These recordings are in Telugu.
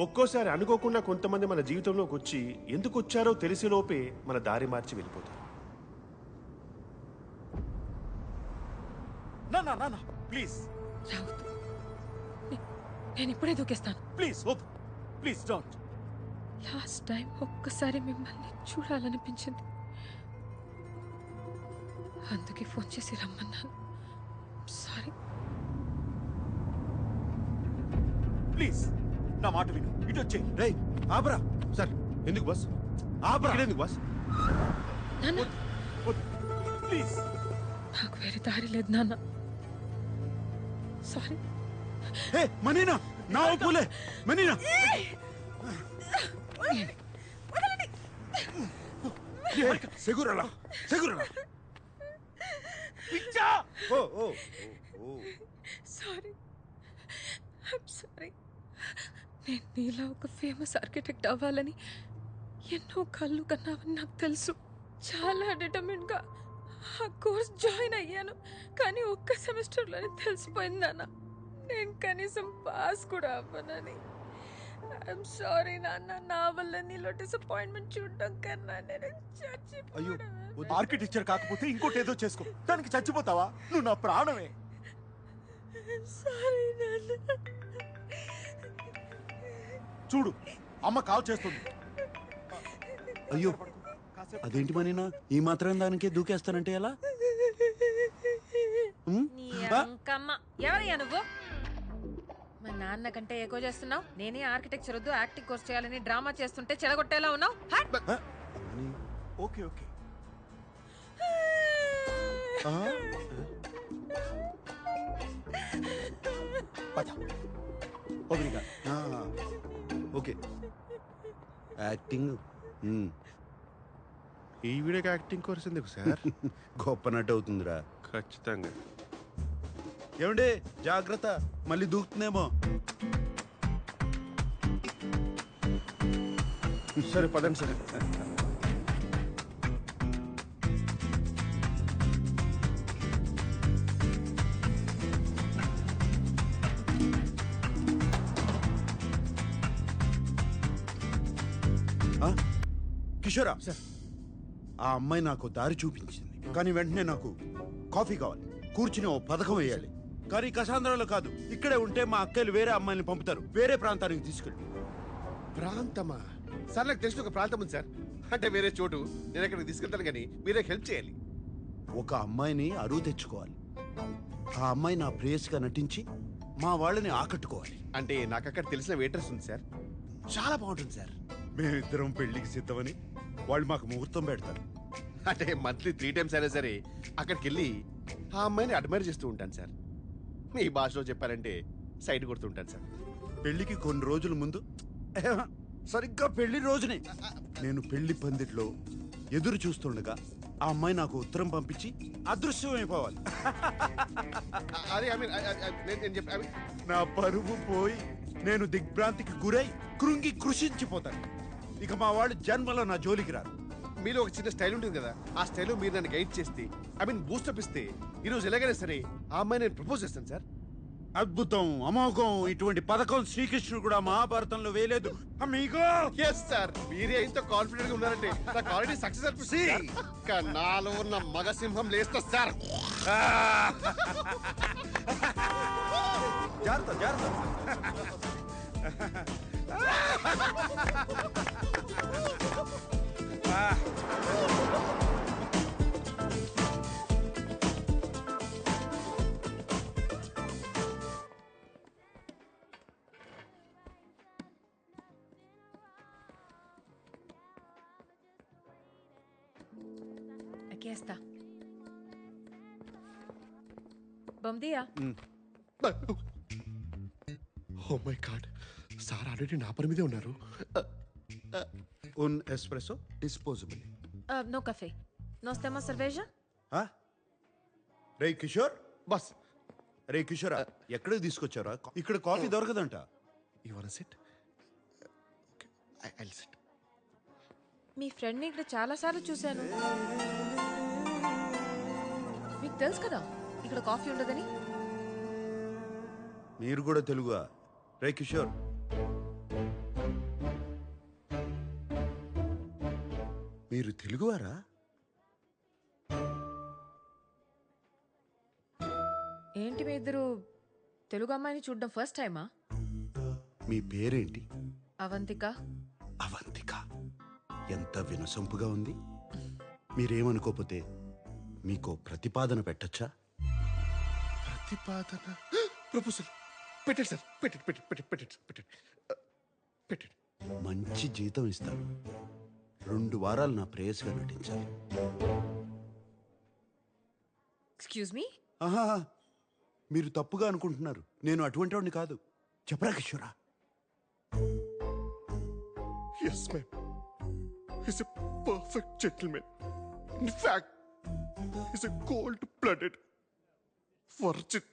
ఒక్కోసారి అనుకోకుండా కొంతమంది మన జీవితంలోకి వచ్చి ఎందుకు వచ్చారో తెలిసేలోపే మన దారి మార్చి వెళ్ళిపోతారు. నా ప్లీజ్ రావద్దు. నేను ఇప్పుడే దూకేస్తాను. ప్లీజ్ వద్దు, ప్లీజ్ డోంట్. లాస్ట్ టైం ఒక్కసారి మిమ్మల్ని చూడాలనిపించింది, అందుకే ఫోన్ చేసి రమ్మన్నాను. సారీ. ప్లీజ్ నా మాట విను, ఇటు వచ్చే. రేయ్ ఆపరా. సార్ ఎందుకు బస్ ఆపరా? ఎందుకు బస్? నాన్న, ప్లీజ్. నాకు వేరే దారి లేదు నాన్న. సారీ. హే మనీనా, నా ఒప్పులే మనీనా. సెగురలా సెగురలా. పిచ్చా. ఓ ఓ ఓ. Sorry, I'm sorry. నేను నీలా ఒక ఫేమస్ ఆర్కిటెక్ట్ అవ్వాలని ఎన్నో కళ్ళు కన్నావని నాకు తెలుసు. చాలా డిటర్మిన్గా ఆ కోర్స్ జాయిన్ అయ్యాను, కానీ ఒక్క సెమిస్టర్లోనే తెలిసిపోయింది నాన్న, నేను కనీసం పాస్ కూడా అవ్వనని. ఐఎమ్ సారీ నాన్న, నా వల్ల నీలో డిసప్పాయింట్మెంట్ చూడడం కన్నా నేను అయ్యో, చచ్చిపోయాను. ఆర్కిటెక్చర్ కాకపోతే ఇంకోటి ఏదో చేసుకో, దానికి చచ్చిపోతావా? నువ్వు నా ప్రాణమే. సారీ నాన్న. చూడు, అమ్మ కాల్ చేస్తుంది. అయ్యో, అదేంటి మనీనా ఈ మాత్రం దానికే దూకేస్తానంటే ఎలా? నీ అంకమ్మ. ఎవరయ్యా నువ్వు? మా నాన్న కంటే ఎక్కువ చేస్తున్నావు. నేనే ఆర్కిటెక్చర్ వద్దు యాక్టింగ్ కోర్స్ చేయాలని డ్రామా చేస్తుంటే చెడగొట్టేలా ఉన్నావు. Okay okay. ఓకే, యాక్టింగ్ ఈ వీడియోకి యాక్టింగ్ కోర్స్ ఎందుకు సార్? గొప్ప నటు అవుతుందిరా. ఖచ్చితంగా. ఏమండి జాగ్రత్త, మళ్ళీ దూకుతుందేమో. సరే పదండి సరే. కిషోరా, ఆ అమ్మాయి నాకు దారి చూపించింది, కానీ వెంటనే నాకు కాఫీ కావాలి, కూర్చుని ఓ పథకం వేయాలి. కానీ కసాంధ్రాలో కాదు, ఇక్కడే ఉంటే మా అక్కలు వేరే అమ్మాయిని పంపుతారు, వేరే ప్రాంతానికి తీసుకెళ్ళి. ప్రాంతమా? సార్ నాకు తెలిసిన ఒక ప్రాంతం ఉంది సార్, అంటే వేరే చోటు. నేను అక్కడికి తీసుకెళ్తాను, కానీ మీరే హెల్ప్ చేయాలి. ఒక అమ్మాయిని అరువు తెచ్చుకోవాలి, ఆ అమ్మాయి నా ప్రేయస్గా నటించి మా వాళ్ళని ఆకట్టుకోవాలి. అంటే నాకు అక్కడ తెలిసిన వెయిటర్స్ ఉంది సార్, చాలా బాగుంటుంది సార్. మేమిద్దరం పెళ్లికి సిద్ధమని వాళ్ళు మాకు ముహూర్తం పెడతారు. అంటే మంత్లీ 3 times అయినా సరే అక్కడికి వెళ్ళి ఆ అమ్మాయిని అడ్మైర్ చేస్తూ ఉంటాను సార్. మీ భాషలో చెప్పాలంటే సైడ్ కొడుతూ ఉంటాను సార్. పెళ్లికి కొన్ని రోజుల ముందు, సరిగ్గా పెళ్లి రోజునే నేను పెళ్లి పందిట్లో ఎదురు చూస్తుండగా ఆ అమ్మాయి నాకు ఉత్తరం పంపించి అదృశ్యమైపోవాలి. అదే నేను చెప్పి నా పరువు పోయి నేను దిగ్భ్రాంతికి గురై కృంగి కృషించిపోతాను. ఇక మా వాళ్ళు జన్మలో నా జోలికి రారు. మీలో ఒక చిన్న స్టైల్ ఉంటుంది కదా, ఆ స్టైల్లో మీరు నన్ను గైడ్ చేస్తే, బూస్టప్ ఇస్తే, ఈరోజు ఎలాగైనా సరే ఆ అమ్మాయి నేను ప్రపోజ్ చేస్తాను సార్. అద్భుతం, అమోఘం, ఇటువంటి పథకం శ్రీకృష్ణుడు కూడా మహాభారతంలో వేయలేదు. అమ్మీగో ఎస్ సార్, మీరే ఇంత కాన్ఫిడెంట్ గా ఉన్నారంటే నాకు ఆల్రెడీ సక్సెస్ అనిపిస్తుంది. నాలో ఉన్న మగ సింహం లేస్తా సార్. జాగ్రత్త జాగ్రత్త. Aquí está. Bom dia. Oh my God, sir already నా పని మీదే ఉన్నారు. Un espresso disposable. No café. Nós temos cerveja? రే కిషోర్, బస్ రే కిషోర్, ఎక్కడికి తీసుకొచ్చారా? ఇక్కడ కాఫీ దొరకదంట. You want sit? I sit. మీ ఫ్రెండ్ని ఇక్కడ చాలాసార్లు చూశాను. మీకు తెలుసు కదా ఇక్కడ కాఫీ ఉండదని. మీరు కూడా తెలుగుగా? రే కిషోర్, మీరు తెలుగువారా? ఏంటి మీ ఇద్దరు తెలుగు అమ్మాయిని చూడడం ఫస్ట్ టైమా? మీ పేరేంటి? అవంతిక. అవంతిక. ఎంత వినసొంపుగా ఉంది. మీరేమనుకోపోతే మీకో ప్రతిపాదన పెట్టచ్చా? ప్రతిపాదన ప్రపోజల్ పెట్టండి సార్. పెట్టండి. మంచి జీతం ఇస్తారు. 2 వారాలు నా ప్రేయస్గా నటించాలి. Excuse me. ఆహా, మీరు తప్పుగా అనుకుంటున్నారు. నేను అటువంటి వాడిని కాదు. చెప్పరా కిషోరా? Yes ma'am. Is a perfect gentleman. In fact is a cold blooded virgin.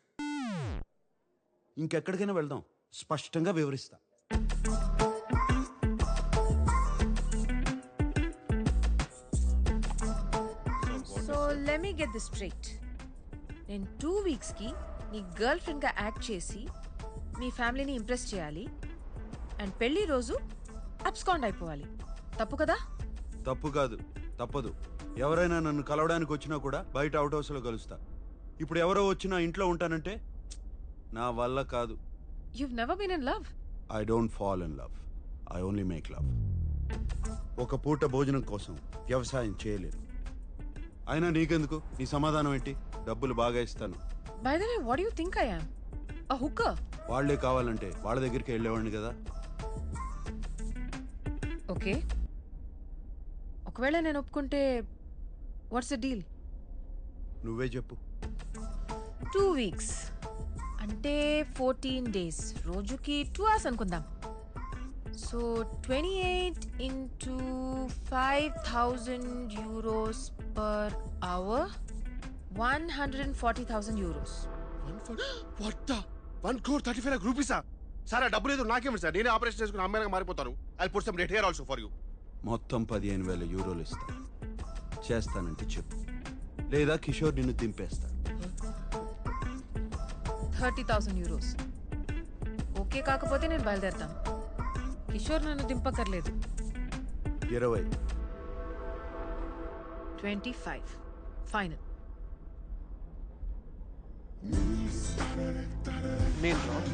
ఇంకెక్కడికైనా వెళ్దాం, స్పష్టంగా వివరిస్తా. So let me get this straight. నేను 2 వీక్స్కి నీ గర్ల్ ఫ్రెండ్గా యాక్ట్ చేసి మీ ఫ్యామిలీని ఇంప్రెస్ చేయాలి అండ్ పెళ్లి రోజు అబ్స్కాండ్ అయిపోవాలి. తప్పు కదా? తప్పు కాదు, తప్పదు. ఎవరైనా నన్ను కలవడానికి వచ్చినా కూడా బయట అవుట్ హౌస్లో కలుస్తా. ఇప్పుడు ఎవరో వచ్చినా ఇంట్లో ఉంటానంటే నా వల్ల కాదు. You've never been in love? I don't fall in love, I only make love. ఒక పూట భోజనం కోసం వ్యవసాయం చేయలేను. అయినా నీకెందుకు? నీ సమాధానం ఏంటి? డబ్బులు బాగా ఇస్తాను. By the way, what do you think I am? A hooker? వాళ్లే కావాలంటే వాళ్ళ దగ్గరికి వెళ్ళేవాడిని కదా. ఓకే, ఒకవేళ నేను ఒప్పుకుంటే వాట్స్ ద డీల్? నువ్వే చెప్పు. 2 వీక్స్ అంటే 14 డేస్, రోజుకి 2 hours అనుకుందాం. So 28 into 5,000 euros per hour, 140,000 euros. What the 1,35 lakh rupees? Sir ఆ డబ్బు లేదు, నాకేమి సార్. నేనే ఆపరేషన్ చేసుకుని అమ్మాయిగా మారిపోతాను. I put some red hair also for you. మొత్తం 15,000 యూరోలు ఇస్తా. చేస్తానంటే చెప్పు, లేదా కిషోర్ నిన్ను దింపేస్తా. 30,000 euros. ఓకే కాకపోతే నేను బయలుదేరుతాను. కిషోర్ నన్ను దింపకర్లేదు. 20. 25 ఫైనల్. నేను రాను.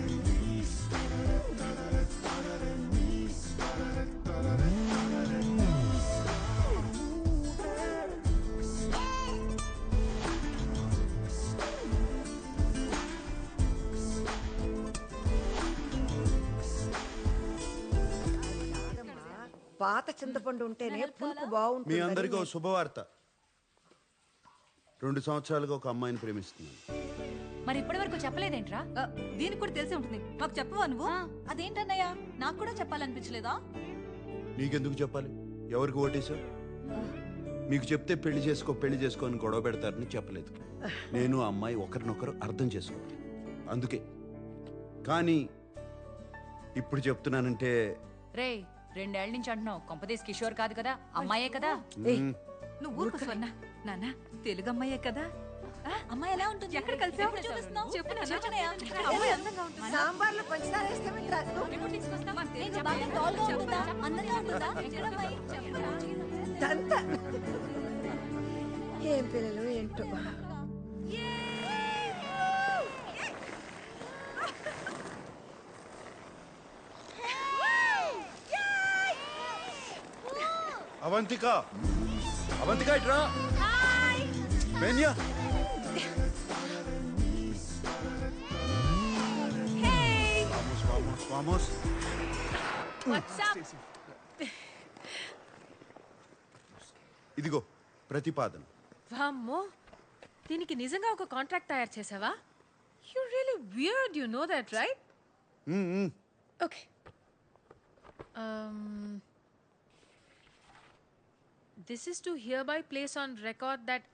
పాత చింతపండు ఉంటేనే పులుపు మీ బాగుంటుంది. అందరికీ ఓ శుభవార్త. 2 సంవత్సరాలుగా ఒక అమ్మాయిని ప్రేమిస్తున్నాను. మరి ఇప్పటి వరకు చెప్పలేదేంట్రా? దీనికి కూడా తెలిసే ఉంటుంది. మాకు చెప్పవా నువ్వు? అదేంటన్నయ్య, నాకు కూడా చెప్పాలనిపించలేదా? నీకెందుకు చెప్పాలి? ఎవరికి ఓటేశావు? మీకు చెప్తే పెళ్లి చేసుకో అని గొడవ పెడతారని చెప్పలేదు. నేను ఆ అమ్మాయి ఒకరినొకరు అర్థం చేసుకోవాలి, అందుకే. కానీ ఇప్పుడు చెప్తున్నానంటే రే, 2 ఏళ్ల నుంచి అంటున్నావు. కొంపదీస్ కిషోర్ కాదు కదా, అమ్మాయే కదా? నువ్వు ఊరుకో స్వర్ణ. నాన్న తెలుగు అమ్మాయే కదా. అమ్మాయి ఎలా ఉంటుంది? ఎక్కడ కలిసావు? ఎప్పుడు చూపిస్తున్నావు? చెప్పు నాన్న. చెప్పనయ్యా. అమ్మాయి అందంగా ఉంటుంది. సాంబార్లో పంచదార వేస్తామేంట్రా? ఎప్పుడు తీసుకొస్తావు? మన తెలుగు ఏంటి, బాగా అమ్మాయి. టాల్గా చెప్పు. ఉంటుందా? అందంగా ఉంటుందా? ఎక్కడమ్మాయి? చెప్పురా. ఇదంతా ఏం పిల్లలు ఏంటో. అవంతిక, అవంతిక ఇట్రా. బెన్యా. Vamos, vamos. ఇదిగో ప్రతిపాదన. వామ్మో, దీనికి నిజంగా ఒక కాంట్రాక్ట్ తయారు చేసావా? You really weird, you know that right? Okay. This is to hereby place on record that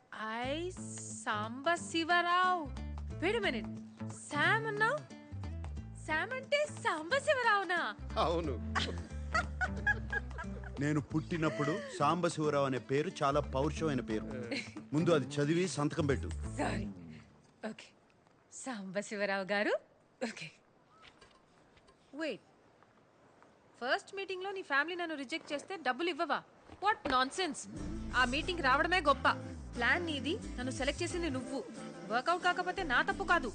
I, Samba Sivarao. Wait a minute. Sam now? Sam ante Samba Sivarao na? అవును. నేను పుట్టినప్పుడు సాంబశివరావు అనే పేరు చాలా పౌరుషమైన పేరు. ముందు అది చదివి సంతకం పెట్టు. Sorry. Okay. Samba Sivarao garu. Okay. Wait. First meeting లో నీ ఫ్యామిలీ నన్ను రిజెక్ట్ చేస్తే డబ్బులు ఇవ్వవా? What nonsense. ఆ మీటింగ్ రావడమే గొప్ప. ప్లాన్ నీది, నన్ను సెలెక్ట్ చేసింది నువ్వు. వర్కౌట్ కాకపోతే నా తప్పు కాదు.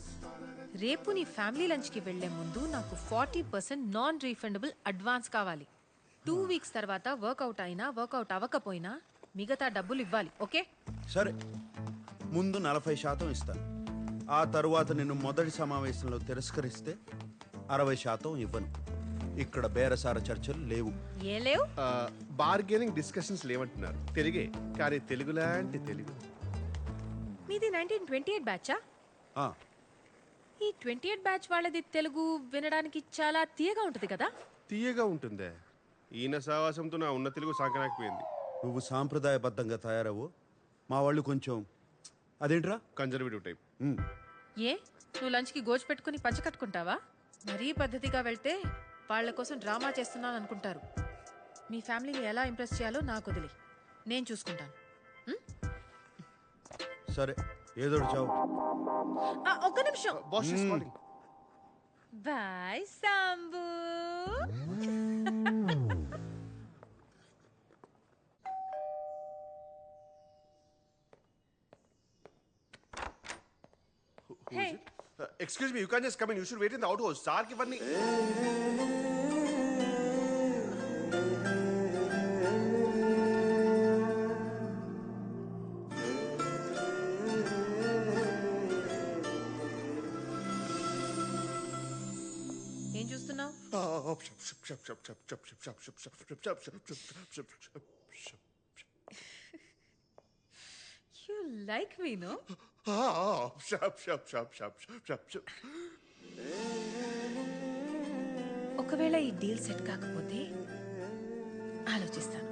రేపు నీ ఫ్యామిలీ లంచ్కి వెళ్లే ముందు నాకు 40% నాన్ రీఫండబుల్ అడ్వాన్స్ కావాలి. 2 వీక్స్ తర్వాత వర్కౌట్ అయినా వర్కౌట్ అవ్వకపోయినా మిగతా డబ్బులు ఇవ్వాలి. ఓకే? సరే, ముందు 40% ఇస్తాను. ఆ తరువాత నిన్ను మొదటి సమావేశంలో తిరస్కరిస్తే 60% ఇవ్వను. ఇక్కడ బేరసార చర్చలు లేవు. ఏ లేవు? బార్గెనింగ్ డిస్కషన్స్ లేవంటున్నారు. తెలుగే, కానీ తెలుగు లాంటి తెలుగు. మీది 1928 బ్యాచా? ఆ, ఈ 28 బ్యాచ్ వాళ్ళది తెలుగు వినడానికి చాలా తీయగా ఉంటుంది కదా. తీయగా ఉంటుందే. ఈయన సావాసంతో నా ఉన్న తెలుగు సాకనాకపోయింది. నువ్వు సాంప్రదాయబద్ధంగా తయారవు, మా వాళ్ళు కొంచెం అదేంట్రా కన్జర్వేటివ్ టైప్. ఏ, నువ్వు లంచ్కి గోచి పెట్టుకుని పంచ కట్టుకుంటావా? మరీ పద్ధతిగా వెళ్తే వాళ్ళ కోసం డ్రామా చేస్తున్నాను అనుకుంటారు. మీ ఫ్యామిలీని ఎలా ఇంప్రెస్ చేయాలో నాకు వదిలే, నేను చూసుకుంటాను. సరే, ఏదో చావు. ఒక్క నిమిషం. Boss is calling. Bye Sambu. Hey. Excuse me, you can't just come in. You should wait in the outhouse. Sark ఇవన్నీ. ఏం చూస్తున్నావు? You like me no? ఒకవేళ ఈ డీల్ సెట్ కాకపోతే ఆలోచిస్తాను.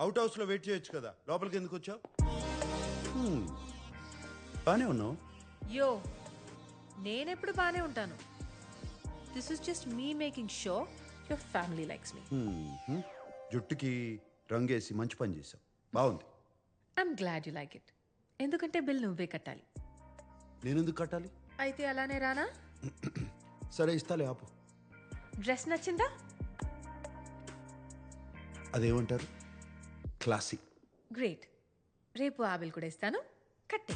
అవుట్ హౌస్ లో వెయిట్ చేయొచ్చు కదా, లోపలికి ఎందుకు వచ్చావు? బానే ఉన్నావు. యో, నేనెప్పుడు బానే ఉంటాను. This is just me making show your family likes me. జుట్టుకి రంగేసి మంచి పని చేసావు, బాగుంది. I'm glad you like it. ఎందుకంటే బిల్ నువ్వే కట్టాలి. నేనెందుకు కట్టాలి? అయితే అలానే రానా? సరే, ఇస్తాలే, ఆపు. డ్రెస్ నచ్చిందా? అదేమంటారు, క్లాసిక్. గ్రేట్. రేపు ఆ బిల్ కూడా ఇస్తాను, కట్టే.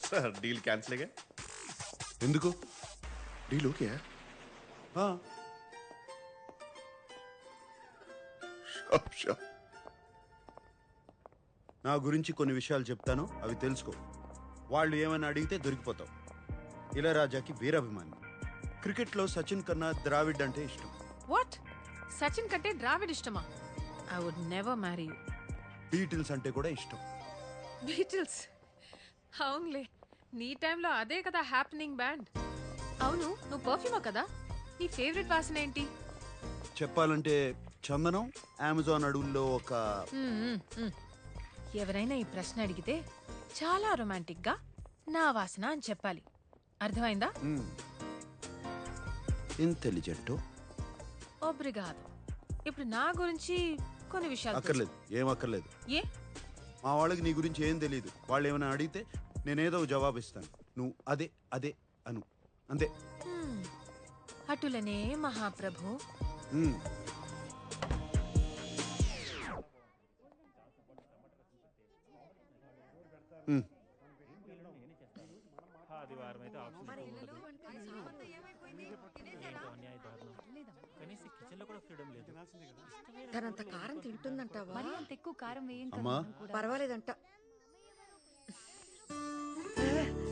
Sir, deal cancel. ఎందుకు? Deal okay. ఆ, నా గురించి కొన్ని విషయాలు చెప్తాను, అవి తెలుసుకో. వాళ్ళు ఏమైనా అడిగితే దొరికిపోతావు. ఇళయరాజాకి వీరాభిమాని. క్రికెట్లో సచిన్ కన్నా ద్రావిడ్ అంటే ఇష్టం. వాట్? సచిన్ కంటే ద్రావిడ్ ఇష్టమా? I would never marry you. Beatles అంటే కూడా ఇష్టం. బీటిల్స్? అవునులే, నీ టైంలో అదే కదా హ్యాపెనింగ్ బ్యాండ్. అవును, నువ్వు పర్ఫ్యూమా కదా? నీ ఫేవరెట్ వాసన ఏంటి? చెప్పాలంటే చందనం, అమెజాన్ అడవుల్లో ఒక. ఎవరైనా ఈ ప్రశ్న అడిగితే చాలా రొమాంటిక్ గా నా వాసన అని చెప్పాలి. అర్థమైందా? ఇంటెలిజెంట్. ఒబ్రిగాదో. ఇప్పుడు నా గురించి కొన్ని విషయాలు అక్కర్లేదు, ఏం అక్కర్లేదు. ఏ? మా వాళ్ళకి నీ గురించి ఏం తెలియదు. వాళ్ళు ఏమైనా అడిగితే నేనేదో జవాబు ఇస్తాను, నువ్వు అదే అదే అను, అంతే. అటులనే మహాప్రభు. తనంత కారం తింటుందంటావా? మరి అంత ఎక్కువ కారం వేయండి. అమ్మా, పర్వాలేదంట.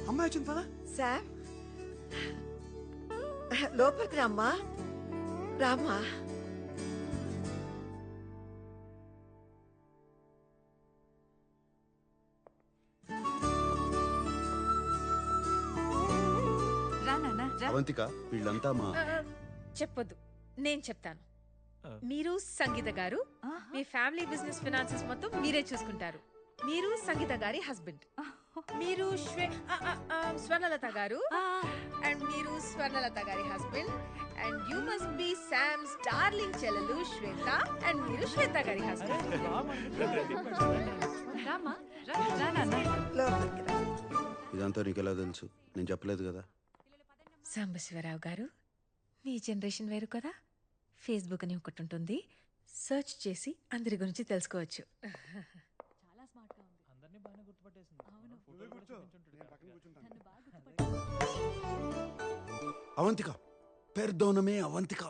అమ్మాయి వచ్చింది పదా. శామ్, లోపలికి రామ్మా. రామ్మా. రా నాన్న, రా. అవంతిక, వీళ్ళంతా మా. చెప్పొద్దు, నేను చెప్తాను. మీరు సంగీత గారు, మీ ఫ్యామిలీ బిజినెస్ ఫినాన్సెస్ మొత్తం మీరే చూసుకుంటారు. మీరు సంగీత గారి హస్బెండ్. మీరు స్వర్ణలత గారు, అండ్ మీరు స్వర్ణలత గారి husband, and you must be Sam's darling చెల్లెలు శ్వేత అండ్ మీరు శ్వేత గారి హస్బెండ్. రామా రా నాన్న. లోపలికి రా. ఇదంతా నీకు ఎలా తెలుసు? నేను చెప్పలేదు కదా. సాంబశివరావు గారు, మీ జనరేషన్ వేరు కదా. ఫేస్బుక్ అని ఒకటి ఉంటుంది, సెర్చ్ చేసి అందరి గురించి తెలుసుకోవచ్చు. అవంతిక, పెర్దోనమే అవంతిక,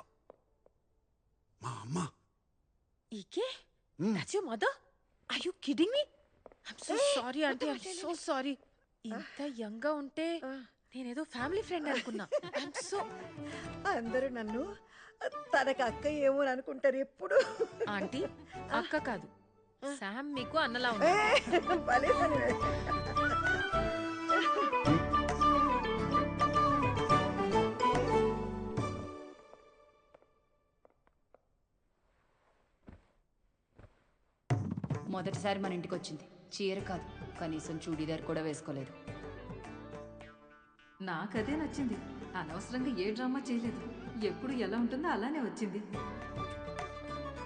మా అమ్మ. ఈకే that's your mother? Are you kidding me? I'm so sorry aunty, I'm so sorry. ఇంత యంగ్ గా ఉంటే నేనేదో ఫ్యామిలీ ఫ్రెండ్ అనుకున్నా. ఐమ్ సో అందరూ నన్ను తనకి అక్క ఏమో అని అనుకుంటారు ఎప్పుడు. ఆంటీ అక్క కాదు, శామ్ మీకు అన్నలా ఉంది. భలే దానివే. మొదటిసారి మన ఇంటికి వచ్చింది. చీర కాదు, కనీసం చూడీదార్ కూడా వేసుకోలేదు. నాకదే నచ్చింది. అనవసరంగా ఏ డ్రామా చేయలేదు. ఎప్పుడు ఎలా ఉంటుందో అలానే వచ్చింది.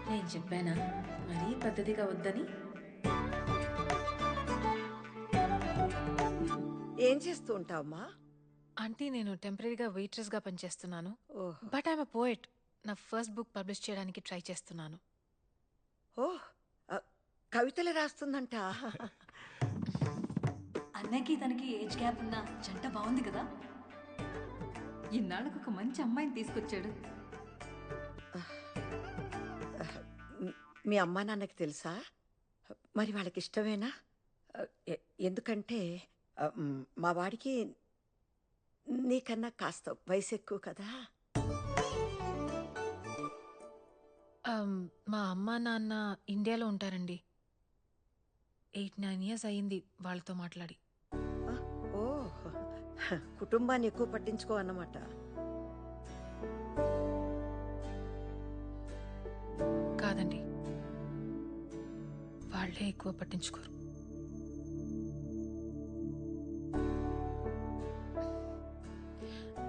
నేను చెప్పానా మరీ పద్ధతిగా వద్దని? ఏం చేస్తూ ఉంటావమ్మా? ఆంటీ నేను టెంపరీగా వెయిట్రెస్ గా పనిచేస్తున్నాను. ఓహ్ బట్ ఐఎమ్ అ పోయెట్. నా ఫస్ట్ బుక్ పబ్లిష్ చేయడానికి ట్రై చేస్తున్నాను. ఓహ్ కవితలు రాస్తుందంట. అన్నకి తనకి ఏజ్ గ్యాప్ ఉన్న జంట బాగుంది కదా. ఇన్నాళ్ళకు ఒక మంచి అమ్మాయిని తీసుకొచ్చాడు. మీ అమ్మా నాన్నకి తెలుసా? మరి వాళ్ళకి ఇష్టమేనా? ఎందుకంటే మా వాడికి నీకన్నా కాస్త వయసు ఎక్కువ కదా. మా అమ్మ నాన్న ఇండియాలో ఉంటారండి. 8-9 years అయ్యింది వాళ్ళతో మాట్లాడి. ఓ కుటుంబాన్ని ఎక్కువ పట్టించుకో అన్నమాట. కాదండి, వాళ్ళే ఎక్కువ పట్టించుకోరు.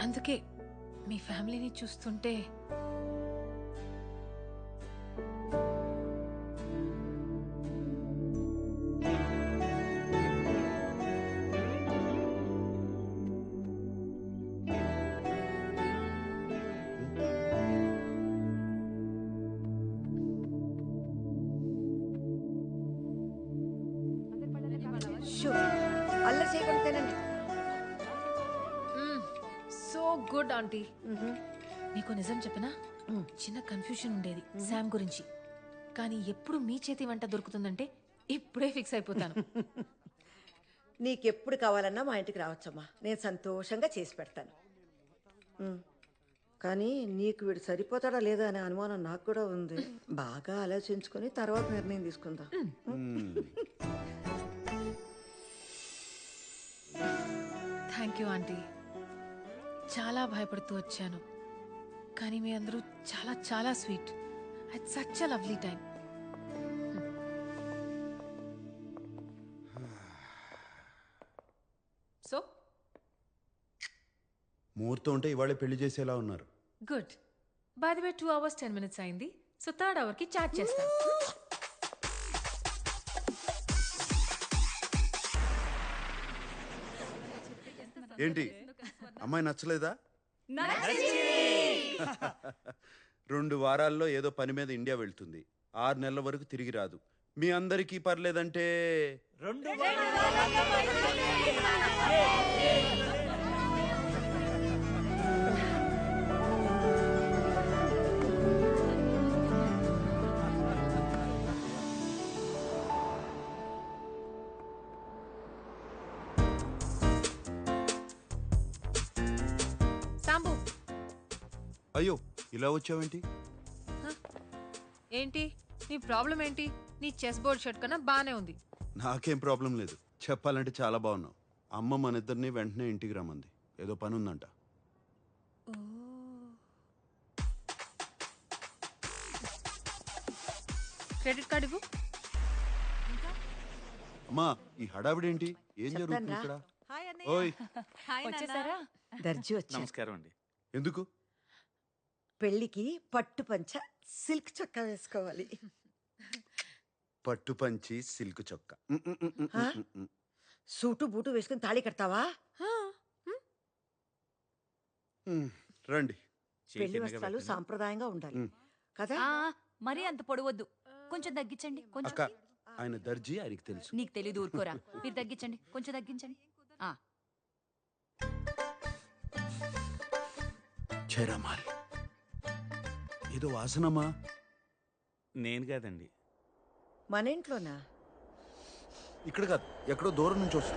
అందుకే మీ ఫ్యామిలీని చూస్తుంటే అల్లరి చేయకుండా తినండి. So good aunty. నీకు నిజం చెప్పనా, చిన్న కన్ఫ్యూషన్ ఉండేది శామ్ గురించి. కానీ ఎప్పుడు మీ చేతి వంట దొరుకుతుందంటే ఇప్పుడే ఫిక్స్ అయిపోతాను. నీకెప్పుడు కావాలన్నా మా ఇంటికి రావచ్చమ్మా, నేను సంతోషంగా చేసి పెడతాను. కానీ నీకు వీడు సరిపోతాడా లేదా అనే అనుమానం నాకు కూడా ఉంది. బాగా ఆలోచించుకొని తర్వాత నిర్ణయం తీసుకుందాం. Thank you aunty. చాలా భయపడుతూ వచ్చాను, కానీ మీ అందరూ చాలా చాలా sweet. It's such a lovely time. So ముహూర్తం ఉంటే ఇవాళే పెళ్లి చేసేలా ఉన్నారు. Good. By the way 2 hours 10 minutes అయింది. సో 3rd hour కి చాట్ చేస్తాను. ఏంటి, అమ్మాయి నచ్చలేదా? 2 వారాల్లో ఏదో పని మీద ఇండియా వెళ్తుంది. 6 నెలల వరకు తిరిగి రాదు. మీ అందరికీ పర్లేదంటే సాంబు, అయ్యో ఇలా వచ్చావేంటి? ఏంటి నీ ప్రాబ్లం ఏంటి? నీ చెస్ బోర్డ్ షర్ట్ కన్నా బానే ఉంది. నాకేం ప్రాబ్లం లేదు. చెప్పాలంటే చాలా బాగున్నావు. అమ్మ మన ఇద్దరిని వెంటనే ఇంటికి రమ్మంది. ఏదో పని ఉందంట. క్రెడిట్ కార్డు ఇవ్వు. అమ్మా, ఈ హడావిడేంటి? ఏం జరుగుతుంది ఇక్కడ? ఓయ్, వచ్చేసారా? దర్జీ వచ్చా. నమస్కారం అండి. ఎందుకు? పెళ్ళికి పట్టు పంచ సిల్క్ చొక్కా వేసుకోవాలి. పట్టు పంచి సిల్క్ చొక్క. ఆ? సూటు బూటు వేసుకుని తాళి కడతావా? రండి. పెళ్లి వస్త్రాలు సాంప్రదాయంగా ఉండాలి కదా? ఆ, మరీ అంత పొడవద్దు, కొంచెం తగ్గించండి. కొంచెం అక్క ఆయన దర్జీ ఆయనకి తెలుసు. నీకు తెలీదు, ఊరుకోరా. మీరు తగ్గించండి, కొంచెం తగ్గించండి. ఆ, చేరామాల్ ఏదో వాసనమా? నేను కాదండి. మన ఇంట్లోనా? ఇక్కడ కాదు, ఎక్కడో దూరం నుంచి వస్తుంది.